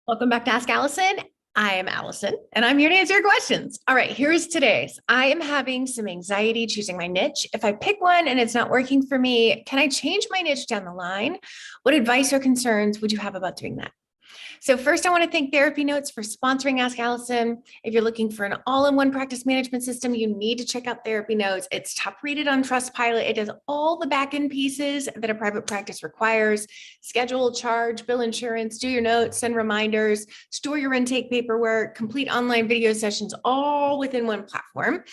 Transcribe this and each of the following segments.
Welcome back to Ask Allison. I am Allison, and I'm here to answer your questions. All right, here's today's. I am having some anxiety choosing my niche. If I pick one and it's not working for me, can I change my niche down the line? What advice or concerns would you have about doing that? So first, I want to thank Therapy Notes for sponsoring Ask Allison. If you're looking for an all-in-one practice management system, you need to check out Therapy Notes. It's top rated on Trustpilot. It does all the back-end pieces that a private practice requires: schedule, charge, bill insurance, do your notes, send reminders, store your intake paperwork, complete online video sessions, all within one platform.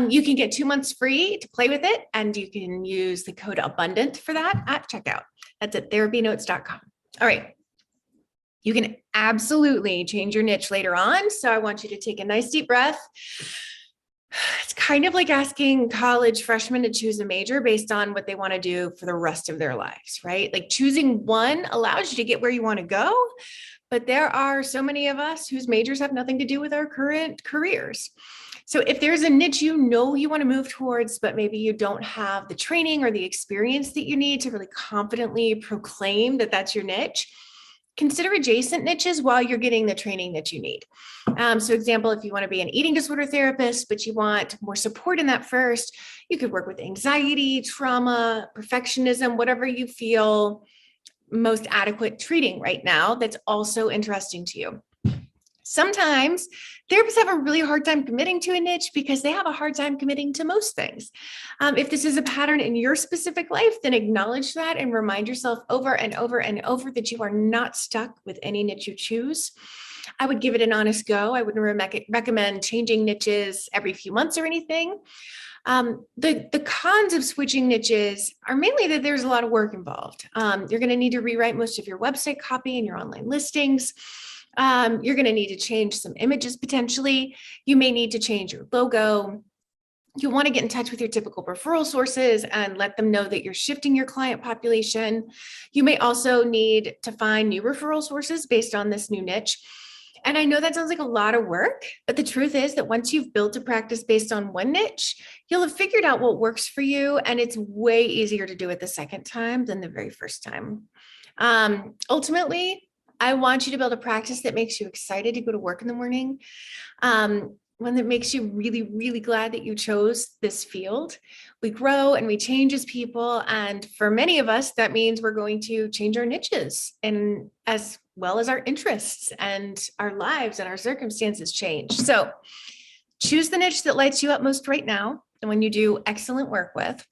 You can get 2 months free to play with it, and you can use the code ABUNDANT for that at checkout. That's at therapynotes.com. All right. You can absolutely change your niche later on. So I want you to take a nice deep breath. It's kind of like asking college freshmen to choose a major based on what they want to do for the rest of their lives, right? Like choosing one allows you to get where you want to go, but there are so many of us whose majors have nothing to do with our current careers. So if there's a niche you know you want to move towards, but maybe you don't have the training or the experience that you need to really confidently proclaim that that's your niche, consider adjacent niches while you're getting the training that you need. So example, if you want to be an eating disorder therapist, but you want more support in that first, you could work with anxiety, trauma, perfectionism, whatever you feel most adequate treating right now that's also interesting to you. Sometimes therapists have a really hard time committing to a niche because they have a hard time committing to most things. If this is a pattern in your specific life, then acknowledge that and remind yourself over and over and over that you are not stuck with any niche you choose. I would give it an honest go. I wouldn't recommend changing niches every few months or anything. The cons of switching niches are mainly that there's a lot of work involved. You're going to need to rewrite most of your website copy and your online listings. You're going to need to change some images potentially. You may need to change your logo. You want to get in touch with your typical referral sources and let them know that you're shifting your client population. You may also need to find new referral sources based on this new niche. And I know that sounds like a lot of work, but the truth is that once you've built a practice based on one niche, you'll have figured out what works for you. And it's way easier to do it the second time than the very first time. Ultimately, I want you to build a practice that makes you excited to go to work in the morning. One that makes you really, really glad that you chose this field. We grow and we change as people. And for many of us, that means we're going to change our niches and as well as our interests and our lives and our circumstances change. So choose the niche that lights you up most right now, the one you do excellent work with.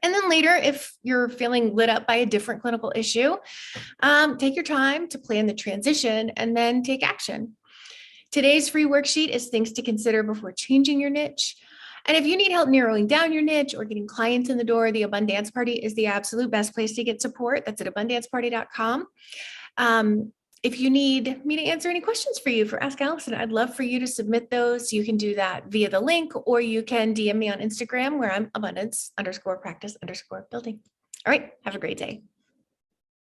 And then later, if you're feeling lit up by a different clinical issue, take your time to plan the transition and then take action. Today's free worksheet is things to consider before changing your niche. And if you need help narrowing down your niche or getting clients in the door, the Abundance Party is the absolute best place to get support. That's at abundanceparty.com. If you need me to answer any questions for you for Ask Allison, I'd love for you to submit those. You can do that via the link, or you can DM me on Instagram where I'm abundance_practice_building. All right, have a great day.